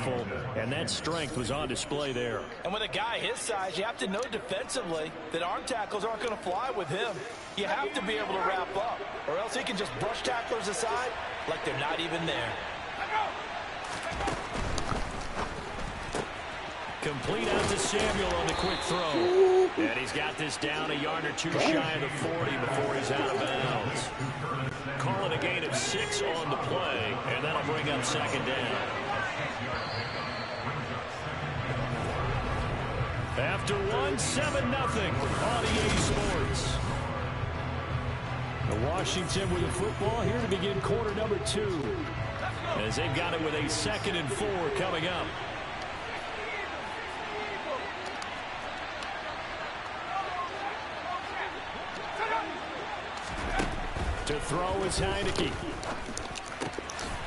powerful, and that strength was on display there. And with a guy his size, you have to know defensively that arm tackles aren't going to fly with him. You have to be able to wrap up, or else he can just brush tacklers aside like they're not even there. Complete out to Samuel on the quick throw. And he's got this down a yard or two shy of the 40 before he's out of bounds. Calling a gain of 6 on the play, and that'll bring up second down. After 1, 7-0 on EA Sports. Washington with the football here to begin quarter number 2. As they've got it with a 2nd and 4 coming up. To throw is Heineke.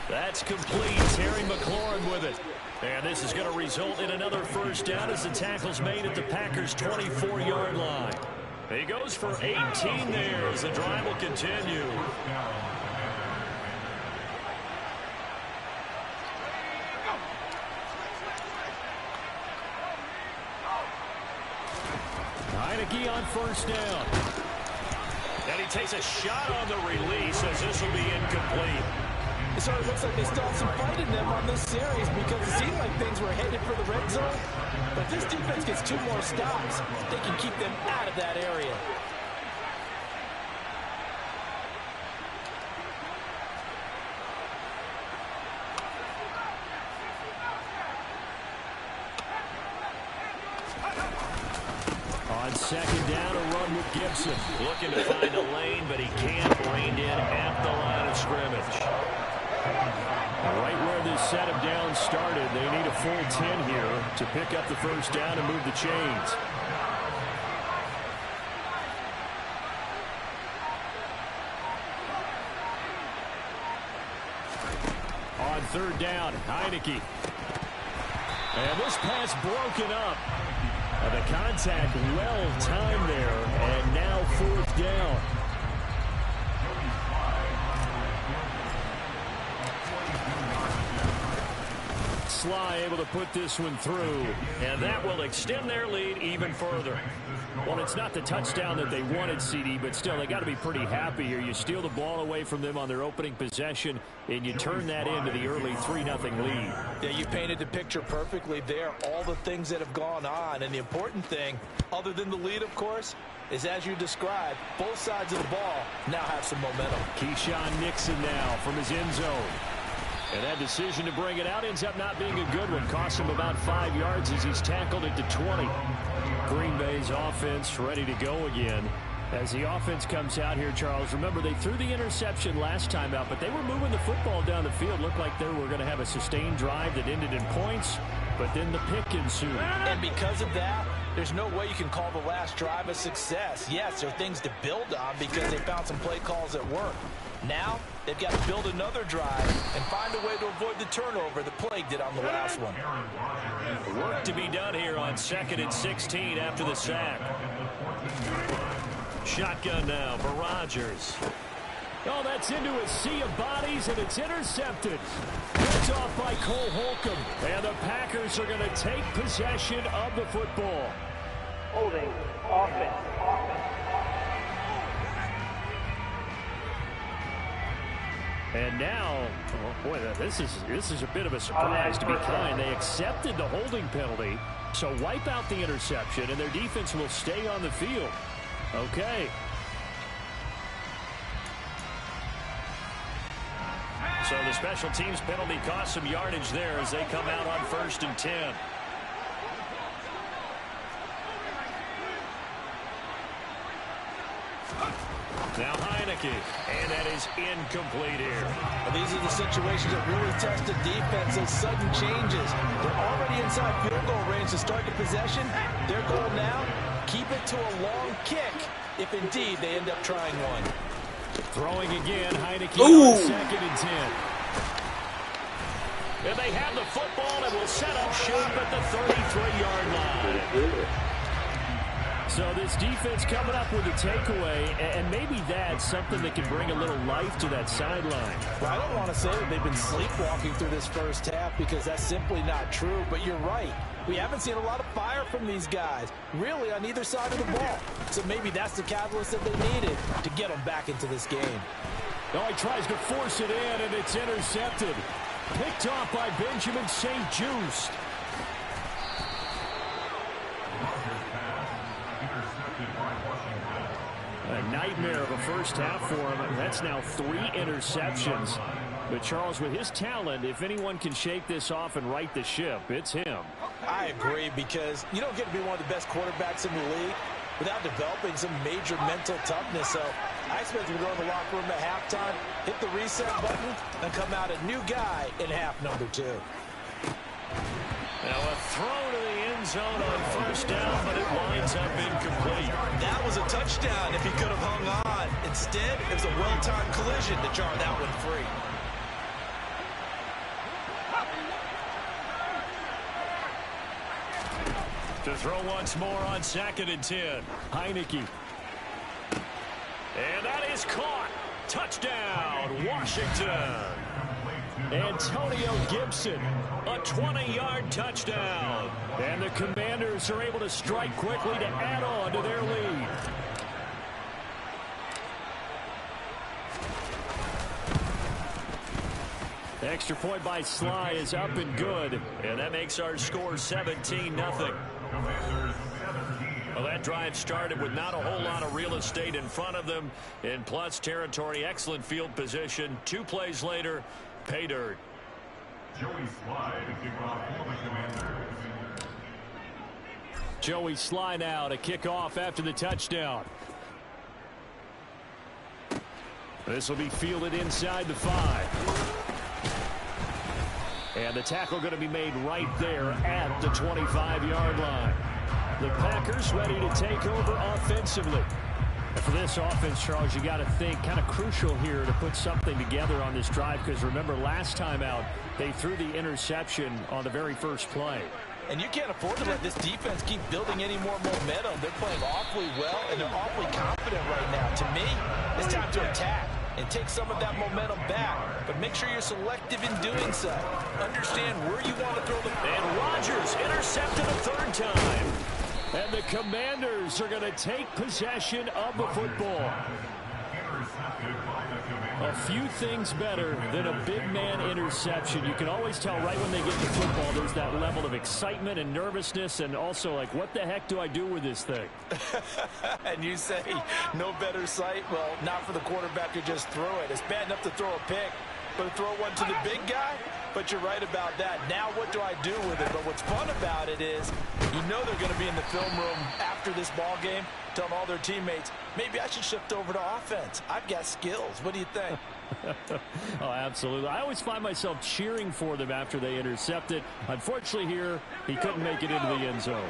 That's complete. Terry McLaurin with it. And this is going to result in another first down as the tackle's made at the Packers' 24-yard line. He goes for 18 there as the drive will continue. Heineke on first down. And he takes a shot on the release as this will be incomplete. It sort of looks like they still have some fight in them on this series because it seemed like things were headed for the red zone. But if this defense gets 2 more stops, they can keep them out of that area. On second down, a run with Gibson. Looking to find a lane, but he can't. Reined in at the line of scrimmage. Right where this set of downs started, they need a full 10 here to pick up the first down and move the chains. On third down, Heineke. And this pass broken up. The contact well timed there, and now fourth down. Sly able to put this one through, and that will extend their lead even further. Well, it's not the touchdown that they wanted, CD, but still, they got to be pretty happy here. You steal the ball away from them on their opening possession, and you turn that into the early 3-0 lead. Yeah, you painted the picture perfectly there. All the things that have gone on, and the important thing, other than the lead, of course, is as you described, both sides of the ball now have some momentum. Keyshawn Nixon now from his end zone. And that decision to bring it out ends up not being a good one. Costs him about 5 yards as he's tackled it to 20. Green Bay's offense ready to go again. As the offense comes out here, Charles, remember they threw the interception last time out, but they were moving the football down the field. Looked like they were going to have a sustained drive that ended in points, but then the pick ensued. And because of that, there's no way you can call the last drive a success. Yes, there are things to build on because they found some play calls that work. Now, they've got to build another drive and find a way to avoid the turnover the plague did on the last one. Work to be done here on 2nd and 16 after the sack. Shotgun now for Rodgers. Oh, that's into a sea of bodies, and it's intercepted. It's off by Cole Holcomb, and the Packers are going to take possession of the football. Holding offense. And now, oh boy, this is a bit of a surprise to be kind. They accepted the holding penalty, so wipe out the interception, and their defense will stay on the field. Okay. So the special teams penalty cost some yardage there as they come out on 1st and 10. Now Heineke, and that is incomplete here. Well, these are the situations that really test the defense, those sudden changes. They're already inside field goal range to start the possession. Their goal now, keep it to a long kick, if indeed they end up trying one. Throwing again, Heineke on 2nd and 10. And they have the football and will set up shop at the 33-yard line. So this defense coming up with a takeaway, and maybe that's something that can bring a little life to that sideline. Well, I don't want to say that they've been sleepwalking through this first half because that's simply not true, but you're right. We haven't seen a lot of fire from these guys, really on either side of the ball. So maybe that's the catalyst that they needed to get them back into this game. Oh, he tries to force it in, and it's intercepted. Picked off by Benjamin St-Juste. A nightmare of a first half for him. That's now 3 interceptions. But Charles, with his talent, if anyone can shake this off and right the ship, it's him. I agree, because you don't get to be one of the best quarterbacks in the league without developing some major mental toughness. So I expect him to go in the locker room at halftime, hit the reset button, and come out a new guy in half number 2. Now a throw to the end zone on first down, but it winds up incomplete. That was a touchdown if he could have hung on. Instead, it was a well-timed collision to jar that one free. To throw once more on 2nd and 10. Heineke. And that is caught. Touchdown, Washington. Antonio Gibson, a 20-yard touchdown. And the Commanders are able to strike quickly to add on to their lead. The extra point by Sly is up and good. And that makes our score 17-0. Well, that drive started with not a whole lot of real estate in front of them. In plus territory, excellent field position. 2 plays later, pay dirt. Joey Sly to kick off for the Commanders. Joey Sly now to kick off after the touchdown. This will be fielded inside the 5. And the tackle going to be made right there at the 25-yard line. The Packers ready to take over offensively. And for this offense, Charles, you got to think kind of crucial here to put something together on this drive, because remember last time out they threw the interception on the very first play. And you can't afford to let this defense keep building any more momentum. They're playing awfully well, and they're awfully confident right now. To me, it's time to attack and take some of that momentum back. But make sure you're selective in doing so. Understand where you want to throw the... And Rodgers intercepted a 3rd time. And the Commanders are going to take possession of the football. A few things better than a big man interception. You can always tell right when they get the football, there's that level of excitement and nervousness, and also like, what the heck do I do with this thing? And you say, no better sight? Well, not for the quarterback to just throw it. It's bad enough to throw a pick, but to throw one to the big guy? But you're right about that. Now what do I do with it? But what's fun about it is you know they're going to be in the film room after this ball game telling all their teammates, maybe I should shift over to offense. I've got skills. What do you think? Oh, absolutely. I always find myself cheering for them after they intercept it. Unfortunately here, he couldn't make it into the end zone.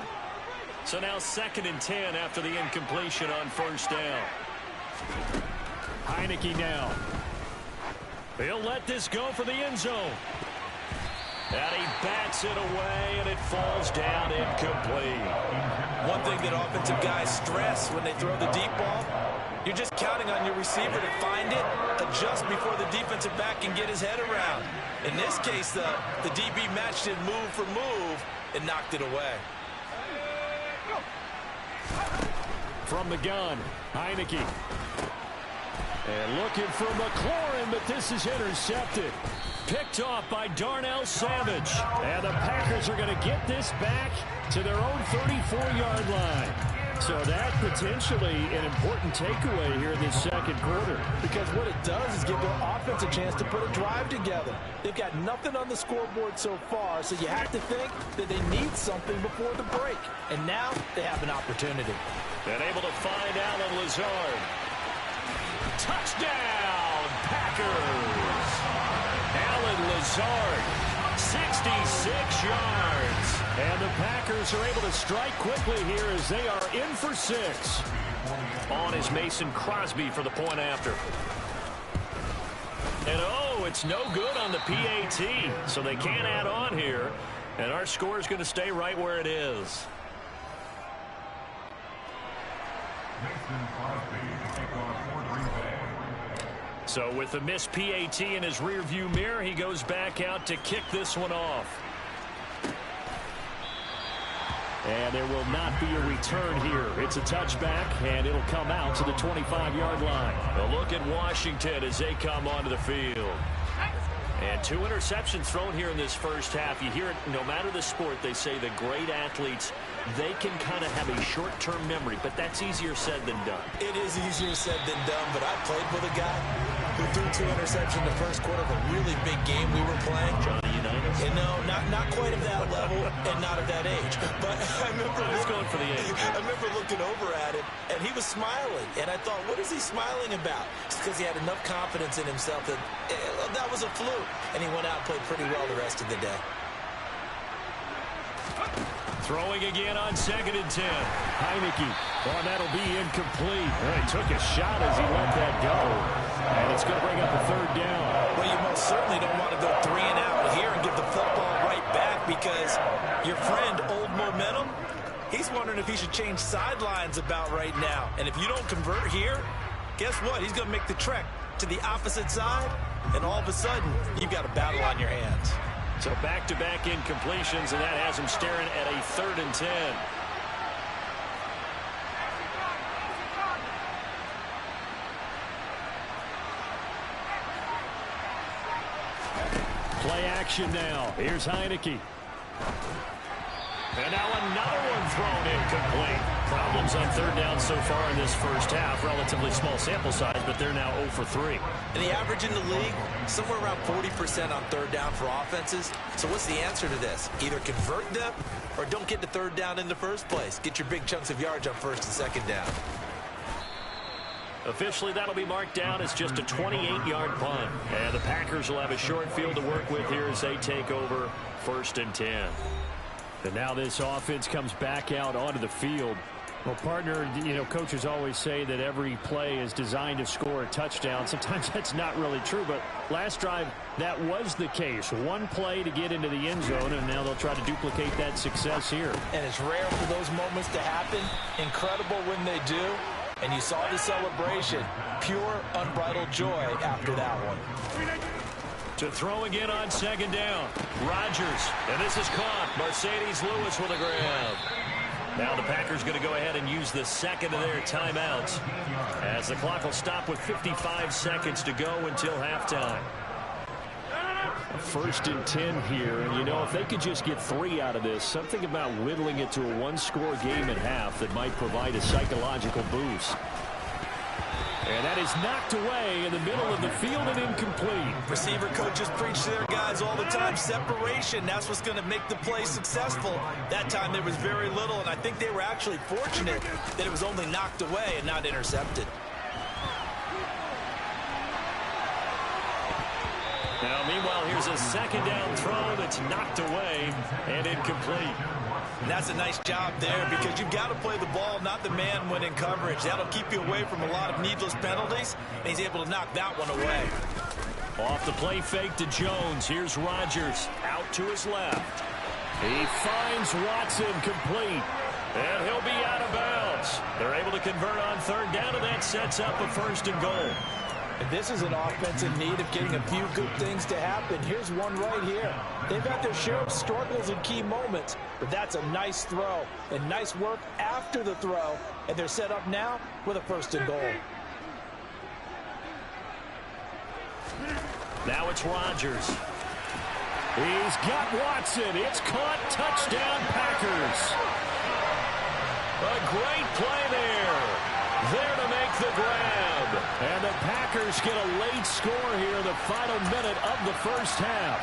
So now 2nd and 10 after the incompletion on first down. Heineke now. He'll let this go for the end zone. And he bats it away, and it falls down incomplete. One thing that offensive guys stress when they throw the deep ball, you're just counting on your receiver to find it, adjust before the defensive back can get his head around. In this case, the DB matched it move for move and knocked it away. From the gun, Heineke. And looking for McLaurin, but this is intercepted. Picked off by Darnell Savage. And the Packers are going to get this back to their own 34-yard line. So that potentially an important takeaway here in this second quarter. Because what it does is give their offense a chance to put a drive together. They've got nothing on the scoreboard so far, so you have to think that they need something before the break. And now they have an opportunity. And able to find Alan Lazard. Touchdown, Packers! Alan Lazard, 66 yards. And the Packers are able to strike quickly here as they are in for 6. On is Mason Crosby for the point after. And oh, it's no good on the PAT, so they can't add on here. And our score is going to stay right where it is. So with a missed PAT in his rearview mirror, he goes back out to kick this one off. And there will not be a return here. It's a touchback, and it'll come out to the 25-yard line. A look at Washington as they come onto the field. And 2 interceptions thrown here in this first half. You hear it no matter the sport. They say the great athletes, they can kind of have a short-term memory, but that's easier said than done. It is easier said than done, but I played with a guy who threw 2 interceptions in the first quarter of a really big game we were playing. Johnny Unitas? And no, not quite of that level and not of that age. But I remember going for the age. I remember looking over at him, and he was smiling. And I thought, what is he smiling about? It's because he had enough confidence in himself that that was a fluke. And he went out and played pretty well the rest of the day. Throwing again on 2nd and 10. Heineke. Oh, that'll be incomplete. Well, he took a shot as he let that go. And it's going to bring up a 3rd down. Well, you most certainly don't want to go 3 and out here and give the football right back because your friend, Old Momentum, he's wondering if he should change sidelines about right now. And if you don't convert here, guess what? He's going to make the trek to the opposite side, and all of a sudden, you've got a battle on your hands. So back-to-back incompletions, and that has him staring at a 3rd and 10. Play action now. Here's Heineke. And now another one thrown incomplete. Problems on 3rd down so far in this first half. Relatively small sample size, but they're now 0 for 3. And the average in the league, somewhere around 40% on 3rd down for offenses. So what's the answer to this? Either convert them or don't get to 3rd down in the first place. Get your big chunks of yards on 1st and 2nd down. Officially, that'll be marked down as just a 28-yard punt. And the Packers will have a short field to work with here as they take over 1st and 10. And now this offense comes back out onto the field. Well, partner, you know, coaches always say that every play is designed to score a touchdown. Sometimes that's not really true, but last drive, that was the case. One play to get into the end zone, and now they'll try to duplicate that success here. And it's rare for those moments to happen. Incredible when they do. And you saw the celebration. Pure, unbridled joy after that one. To throw again on 2nd down. Rodgers, and this is caught. Mercedes Lewis with a grab. Now the Packers going to go ahead and use the 2nd of their timeouts as the clock will stop with 55 seconds to go until halftime. 1st and 10 here, and you know, if they could just get 3 out of this, something about whittling it to a 1-score game at half that might provide a psychological boost. And that is knocked away in the middle of the field and incomplete. Receiver coaches preach to their guys all the time. Separation, that's what's going to make the play successful. That time there was very little, and I think they were actually fortunate that it was only knocked away and not intercepted. Now, meanwhile, here's a 2nd down throw that's knocked away and incomplete. And that's a nice job there because you've got to play the ball, not the man when in coverage. That'll keep you away from a lot of needless penalties, and he's able to knock that one away. Off the play fake to Jones. Here's Rodgers out to his left. He finds Watson complete, and he'll be out of bounds. They're able to convert on 3rd down, and that sets up a 1st and goal. And this is an offense in need of getting a few good things to happen. Here's one right here. They've had their share of struggles in key moments, but that's a nice throw and nice work after the throw. And they're set up now with a 1st and goal. Now it's Rodgers. He's got Watson. It's caught. Touchdown, Packers. A great play there. There to make the grab. And the Packers get a late score here in the final minute of the first half.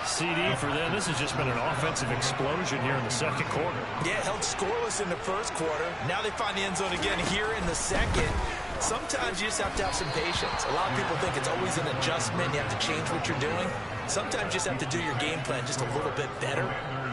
CD for them. This has just been an offensive explosion here in the 2nd quarter. Yeah, held scoreless in the 1st quarter. Now they find the end zone again here in the 2nd. Sometimes you just have to have some patience. A lot of people think it's always an adjustment. You have to change what you're doing. Sometimes you just have to do your game plan just a little bit better.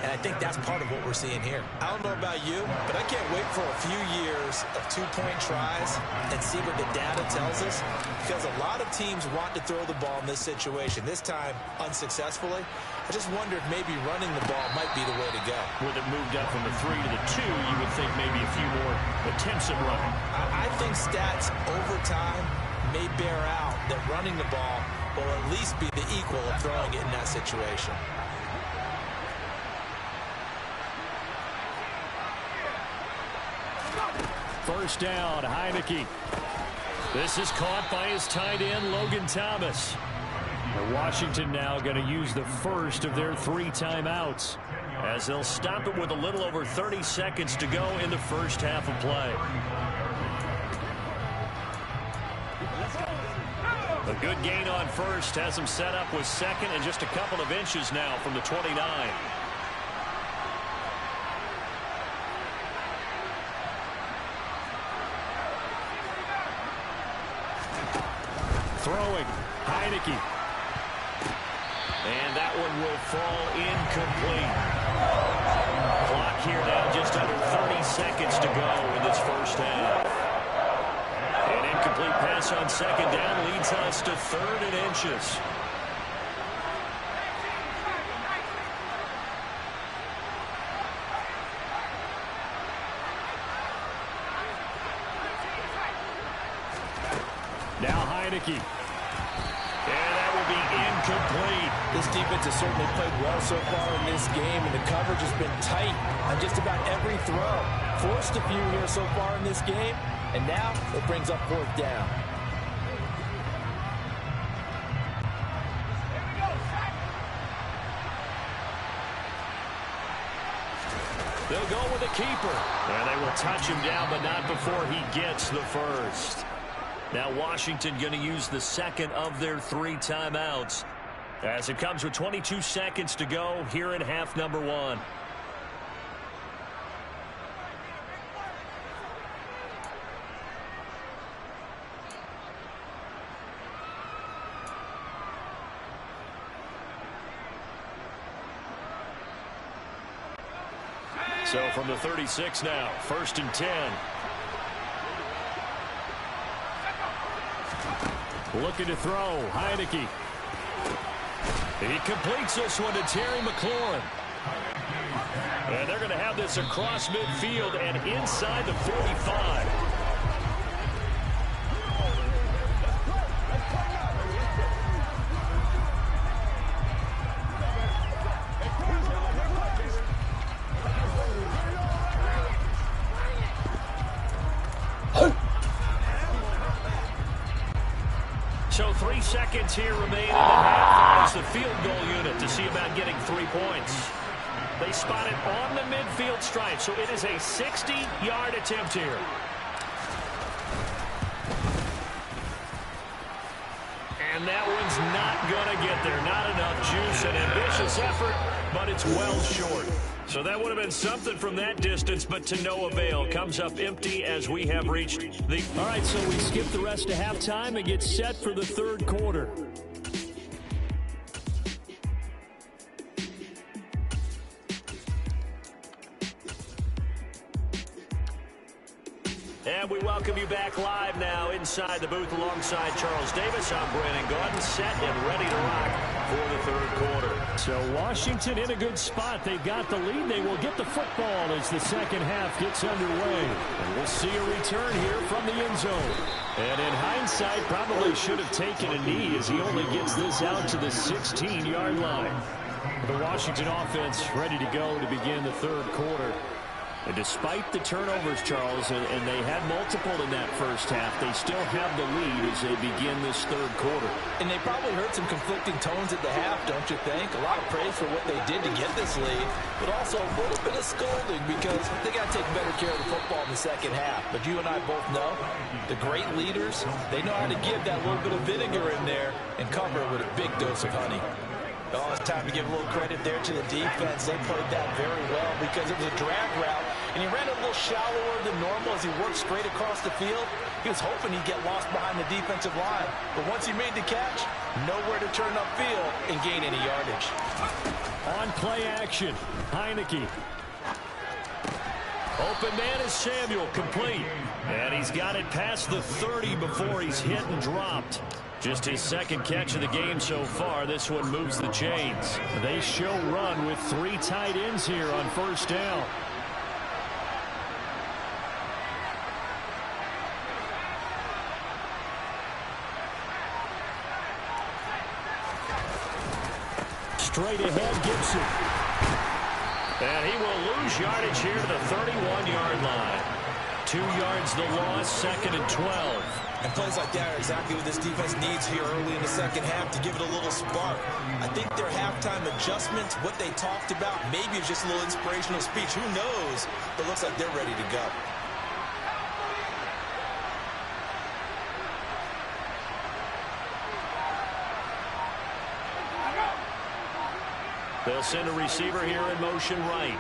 And I think that's part of what we're seeing here. I don't know about you, but I can't wait for a few years of two-point tries and see what the data tells us, because a lot of teams want to throw the ball in this situation, this time unsuccessfully. I just wonder if maybe running the ball might be the way to go. With it moved up from the 3 to the 2, you would think maybe a few more attempts at running. I think stats over time may bear out that running the ball will at least be the equal of throwing it in that situation. First down, Heineke. This is caught by his tight end, Logan Thomas. And Washington now going to use the first of their 3 timeouts, as they'll stop it with a little over 30 seconds to go in the first half of play. A good gain on first has him set up with second and just a couple of inches now from the 29. Throwing, Heineke. And that one will fall incomplete. Clock here now just under 30 seconds to go in this first half. An incomplete pass on second down leads us to 3rd and inches. Now Heineke. And that will be incomplete. This defense has certainly played well so far in this game, and the coverage has been tight on just about every throw. Forced a few here so far in this game, and now it brings up 4th down. They'll go with a keeper. And they will touch him down, but not before he gets the first. Now Washington going to use the second of their 3 timeouts, as it comes with 22 seconds to go here in half number 1. So from the 36 now, 1st and 10. Looking to throw, Heineke. He completes this one to Terry McLaurin. And they're going to have this across midfield and inside the 45. So 3 seconds here remain in the half as the field goal unit to see about getting 3 points. They spot it on the midfield stripe, so it is a 60-yard attempt here. And that one's not going to get there. Not enough juice. An ambitious effort, but it's well short. So that would have been something from that distance, but to no avail. Comes up empty as we have reached the... All right, so we skip the rest of halftime and get set for the 3rd quarter. And we welcome you back live now inside the booth alongside Charles Davis. I'm Brandon Gordon, set and ready to rock for the 3rd quarter. So Washington in a good spot. They've got the lead. They will get the football as the second half gets underway. And we'll see a return here from the end zone. And in hindsight, probably should have taken a knee as he only gets this out to the 16-yard line. The Washington offense ready to go to begin the 3rd quarter. And despite the turnovers, Charles, and they had multiple in that first half, they still have the lead as they begin this 3rd quarter. And they probably heard some conflicting tones at the half, don't you think? A lot of praise for what they did to get this lead, but also a little bit of scolding because they got to take better care of the football in the second half. But you and I both know the great leaders, they know how to give that little bit of vinegar in there and cover it with a big dose of honey. Oh, it's time to give a little credit there to the defense. They played that very well because it was a drag route, and he ran a little shallower than normal as he worked straight across the field. He was hoping he'd get lost behind the defensive line, but once he made the catch, nowhere to turn upfield and gain any yardage. On on play action. Heineke. Open man is Samuel, complete. And he's got it past the 30 before he's hit and dropped. Just his second catch of the game so far. This one moves the chains. They show run with 3 tight ends here on first down. Straight ahead, Gibson. And he will lose yardage here to the 31-yard line. 2 yards the loss, 2nd and 12. And plays like that are exactly what this defense needs here early in the second half to give it a little spark. I think their halftime adjustments, what they talked about, maybe it's just a little inspirational speech. Who knows? But it looks like they're ready to go. They'll send a receiver here in motion right.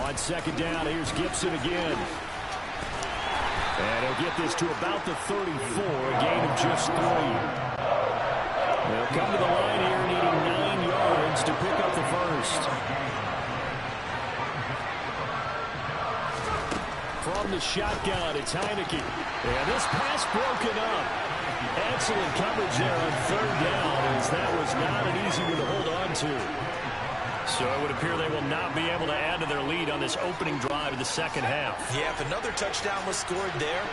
On second down, here's Gibson again. And he'll get this to about the 34, a gain of just 3. They'll come to the line here needing 9 yards to pick up the first. From the shotgun, it's Heineke. And this pass broken up. Excellent coverage there on third down, as that was not an easy one to hold on to. So it would appear they will not be able to add to their lead on this opening drive of the second half. Yeah, if another touchdown was scored there,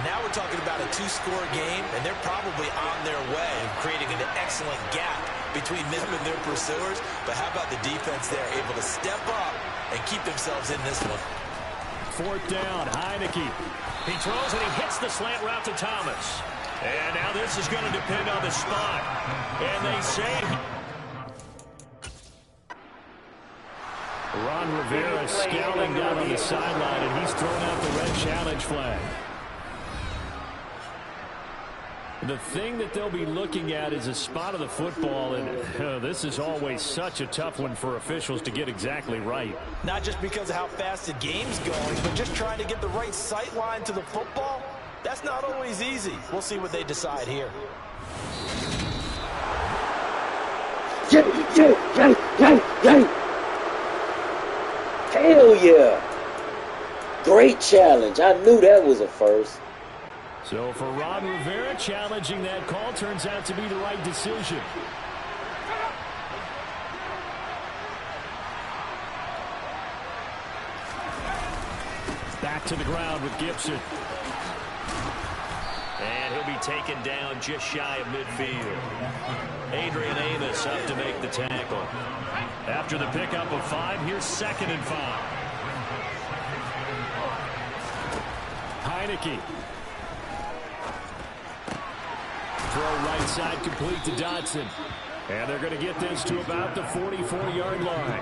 now we're talking about a 2-score game, and they're probably on their way, creating an excellent gap between them and their pursuers. But how about the defense there, able to step up and keep themselves in this one? Fourth down, Heineke. He throws and he hits the slant route to Thomas. And now this is going to depend on the spot. And they say Ron Rivera scowling down on the sideline, and he's thrown out the red challenge flag. The thing that they'll be looking at is a spot of the football, and this is always such a tough one for officials to get exactly right. Not just because of how fast the game's going, but just trying to get the right sight line to the football. That's not always easy. We'll see what they decide here. Hell yeah. Great challenge. I knew that was a first. So for Ron Rivera, challenging that call turns out to be the right decision. Back to the ground with Gibson. And he'll be taken down just shy of midfield. Adrian Amos up to make the tackle. After the pickup of 5, here's 2nd and 5. Heineke. Throw right side complete to Dotson. And they're going to get this to about the 44-yard line.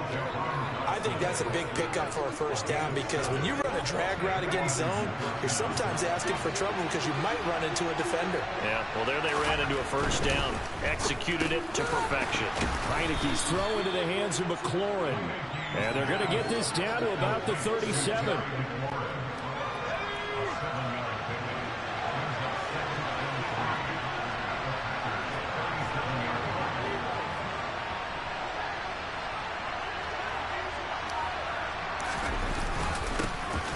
I think that's a big pickup for a first down, because when you run a drag route against zone, you're sometimes asking for trouble because you might run into a defender. Yeah, well, there they ran into a first down. Executed it to perfection. Heineke's throw into the hands of McLaurin. And they're going to get this down to about the 37.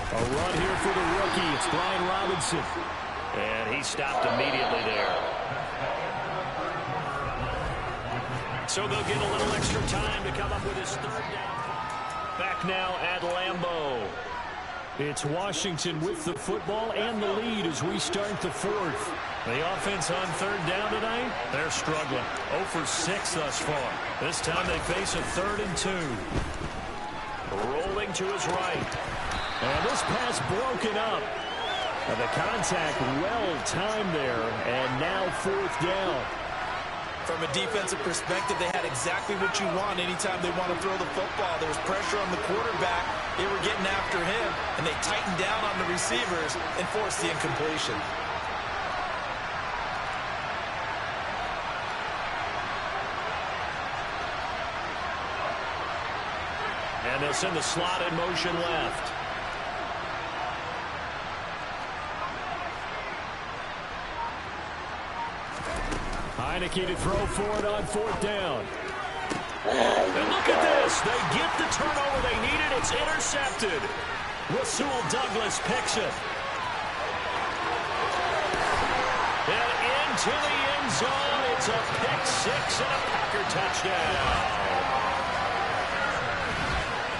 A run here for the rookie. It's Brian Robinson. And he stopped immediately there. So they'll get a little extra time to come up with his third down. Back now at Lambeau. It's Washington with the football and the lead as we start the fourth. The offense on third down tonight, they're struggling. 0 for 6 thus far. This time they face a 3rd and 2. Rolling to his right. And this pass broken up. And the contact well timed there. And now 4th down. From a defensive perspective, they had exactly what you want anytime they want to throw the football. There was pressure on the quarterback. They were getting after him, and they tightened down on the receivers and forced the incompletion. And they'll send the slot in motion left. Heineke to throw for it on 4th down. And look at this. They get the turnover they needed. It's intercepted. Rasul Douglas picks it. And into the end zone. It's a pick six and a Packer touchdown.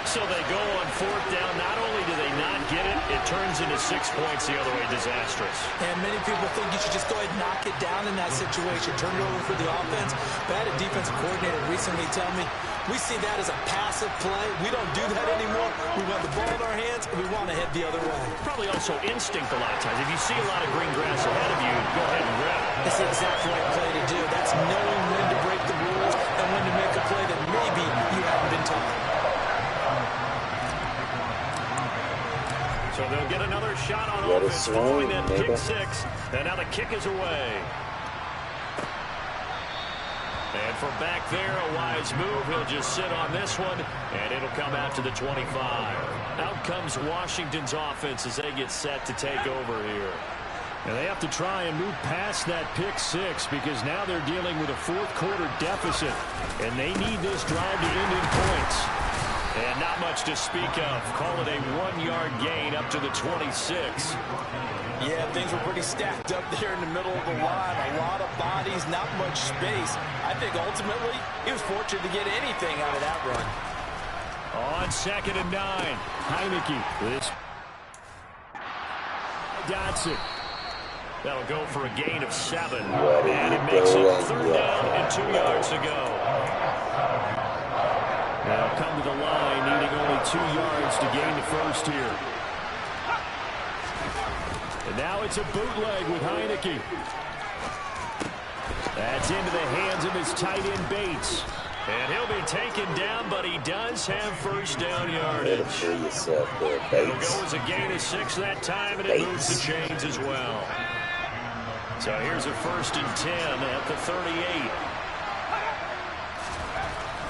So they go on fourth down. Not only do they not get it, it turns into 6 points the other way. Disastrous. And many people think you should just go ahead and knock it down in that situation. Turn it over for the offense. But I had a defensive coordinator recently tell me, we see that as a passive play. We don't do that anymore. We want the ball in our hands, and we want to head the other way. Probably also instinct a lot of times. If you see a lot of green grass ahead of you, go ahead and grab it. That's the exact right play to do. That's knowing when to break the rules and when to make a play that maybe you haven't been taught. So they'll get another shot on offense following that pick six. And now the kick is away. And from back there, a wise move. He'll just sit on this one, and it'll come out to the 25. Out comes Washington's offense as they get set to take over here. And they have to try and move past that pick six because now they're dealing with a fourth quarter deficit, and they need this drive to end in points. And not much to speak of. Call it a 1-yard gain up to the 26. Yeah, things were pretty stacked up there in the middle of the line. A lot of bodies, not much space. I think ultimately he was fortunate to get anything out of that run. On 2nd and 9, Heineke. This Dotson. That'll go for a gain of 7. And it makes it 3rd down and 2 yards to go. They'll come to the line, needing only 2 yards to gain the first here. And now it's a bootleg with Heineke. That's into the hands of his tight end Bates. And he'll be taken down, but he does have first down yardage. It'll go as a gain of 6 that time, and it moves the chains as well. So here's a 1st and 10 at the 38.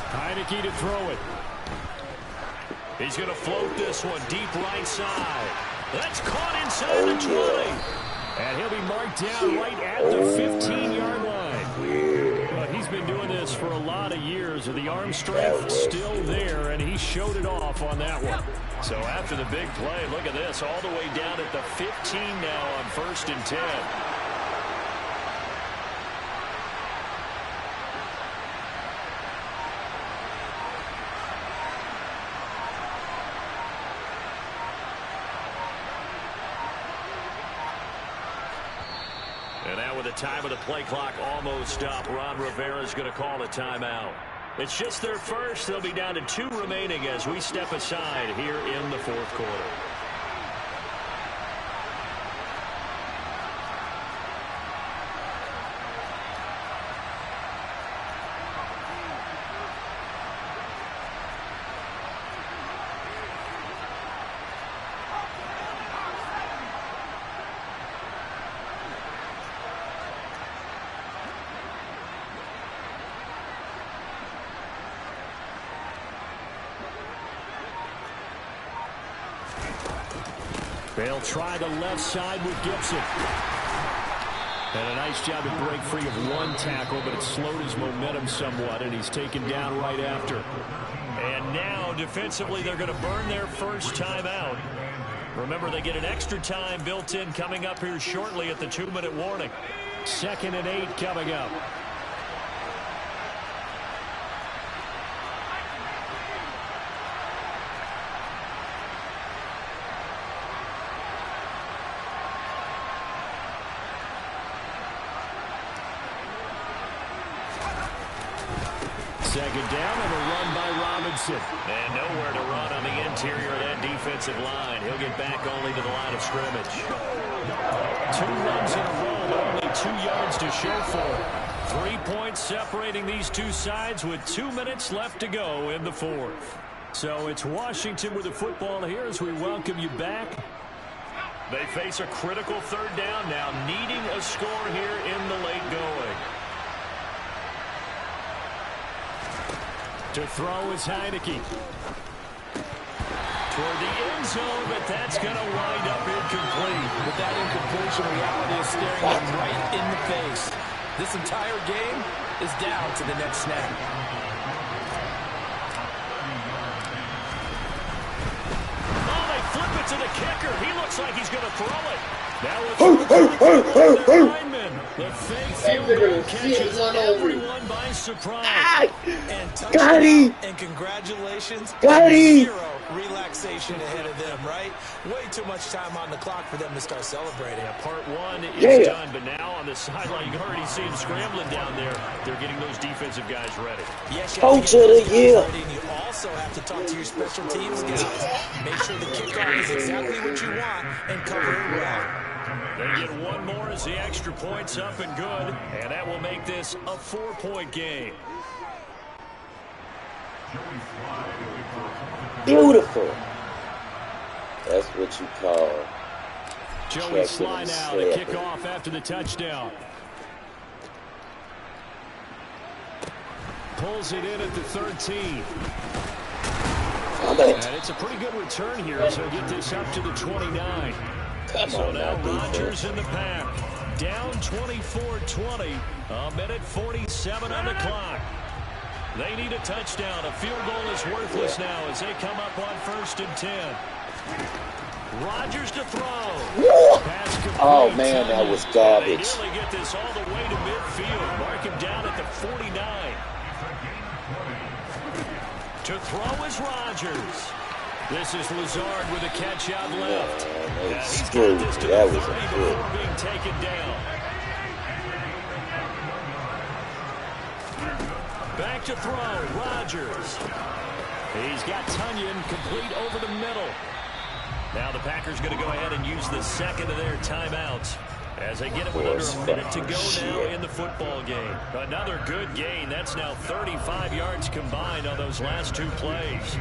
Heineke to throw it. He's going to float this one deep right side. That's caught inside the 20. And he'll be marked down right at the 15-yard line. But he's been doing this for a lot of years. The arm strength still there, and he showed it off on that one. So after the big play, look at this, all the way down at the 15 now on 1st and 10. And now with the time of the play clock almost up, Ron Rivera's going to call a timeout. It's just their first. They'll be down to 2 remaining as we step aside here in the 4th quarter. They'll try the left side with Gibson. And a nice job to break free of one tackle, but it slowed his momentum somewhat, and he's taken down right after. And now, defensively, they're going to burn their first timeout. Remember, they get an extra time built in coming up here shortly at the 2-minute warning. 2nd and 8 coming up. Second down and a run by Robinson. And nowhere to run on the interior of that defensive line. He'll get back only to the line of scrimmage. 2 runs in a row, but only 2 yards to show for it. 3 points separating these two sides with 2 minutes left to go in the 4th. So it's Washington with the football here as we welcome you back. They face a critical 3rd down now, needing a score here in the late going. To throw is Heineke. Toward the end zone, but that's going to wind up incomplete. But that incompletion reality is staring them right in the face. This entire game is down to the next snap. to the kicker. He looks like he's going to throw it. That was the lineman. The fake field goal catches everyone by surprise. And Got him. And congratulations. Got him. Zero relaxation ahead of them, right? Way too much time on the clock for them to start celebrating. Yeah, part one is done, but now on the sideline, you can already see him scrambling down there. They're getting those defensive guys ready. Yes, Coach of the year. And you also have to talk to your special teams guys. Make sure the kickoff is exactly what you want and cover it well. They get one more as the extra point's up and good, and that will make this a 4-point game. Beautiful. That's what you call Joey Sly now to kick off after the touchdown. Pulls it in at the 13. And it's a pretty good return here as he'll get this up to the 29. So now Rodgers in the pack. Down 24-20. A minute 47 on the clock. They need a touchdown. A field goal is worthless now as they come up on 1st and 10. Rodgers to throw. Oh, man, that was garbage. They nearly get this all the way to midfield. Mark him down at the 49. To throw is Rodgers. This is Lazard with a catch out left. Yeah, he's got this to the 30 before being taken down. Back to throw, Rodgers. He's got Tunyon complete over the middle. Now the Packers going to go ahead and use the second of their timeouts as they get it with under a minute to go now in the football game. Another good gain. That's now 35 yards combined on those last two plays.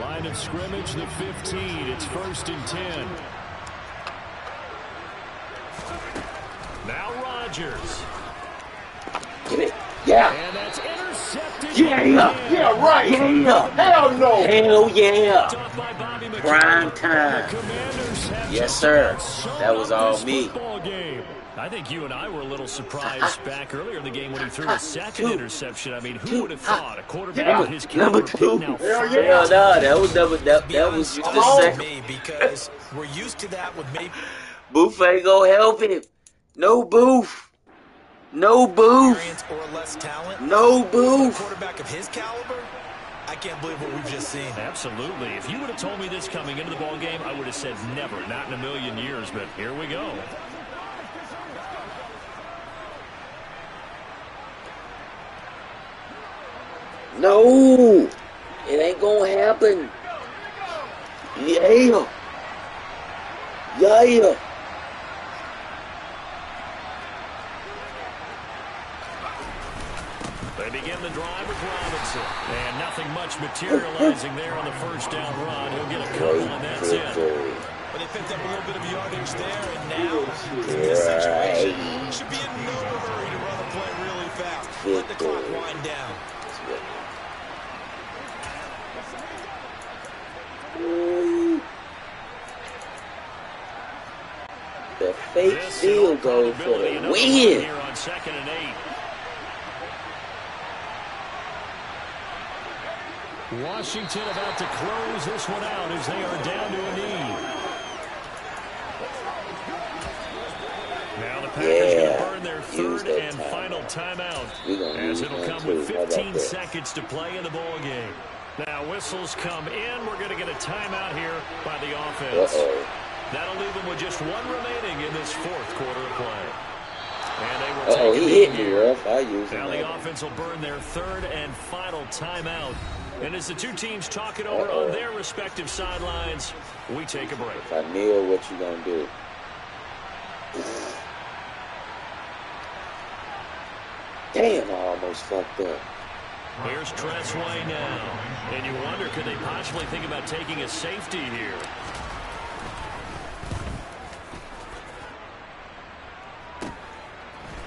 Line of scrimmage, the 15. It's 1st and 10. Now Rodgers. Get it. Yeah. And that's intercepted. Yeah, right. Yeah. Hell no. Hell yeah. Prime time. Yes, sir. That was all me. I think you and I were a little surprised back earlier in the game when he threw a second interception. I mean, who would have thought a quarterback with his caliber putting out Hell no, that was just the second. Me because we're used to that with maybe Booth ain't gonna help him. No Booth. No Booth. or less talent. No Booth. A quarterback of his caliber, I can't believe what we've just seen. Absolutely. If you would have told me this coming into the ball game, I would have said never, not in a million years. But here we go. No, it ain't gonna happen. Yeah. They begin the drive with Robinson. And nothing much materializing there on the first down run. He'll get a couple, and that's it. But they picked up a little bit of yardage there, and now, in this situation, should be in no hurry to run the play really fast. Let the clock wind down. The fake field goal for the win. Here on 2nd and 8. Washington about to close this one out as they are down to a knee. Now the Packers going to burn their third and final timeout as it'll come with 15 seconds to play in the ball game. Now whistles come in. We're going to get a timeout here by the offense. That'll leave them with just one remaining in this fourth quarter of play. And they will take he hit me rough. I used now the offense will burn their third and final timeout. And as the two teams talk it over on their respective sidelines, we take a break. If I kneel, what you gonna do? Damn, I almost fucked up. Here's Tressway now. And you wonder, could they possibly think about taking a safety here?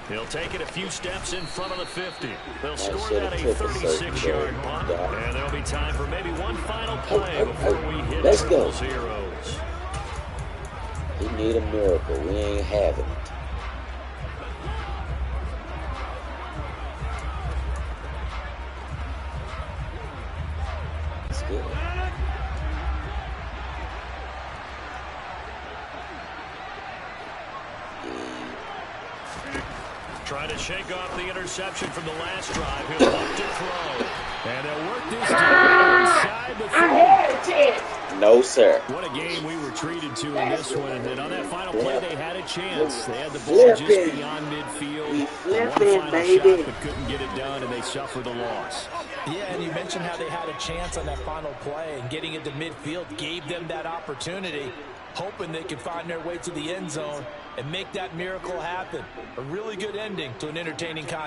He'll take it a few steps in front of the 50. They'll score that a 36-yard punt. And there'll be time for maybe one final play before we hit triple zeros. We need a miracle. We ain't having it. Let's get it. Trying to shake off the interception from the last drive. He'll look to throw. And they'll work this down inside the 40. No, sir. What a game we were treated to in this one. And then on that final play, they had a chance. They had the ball just beyond midfield. One final shot, but couldn't get it done, and they suffered the loss. Yeah, and you mentioned how they had a chance on that final play, and getting it to midfield gave them that opportunity, hoping they could find their way to the end zone and make that miracle happen. A really good ending to an entertaining contest.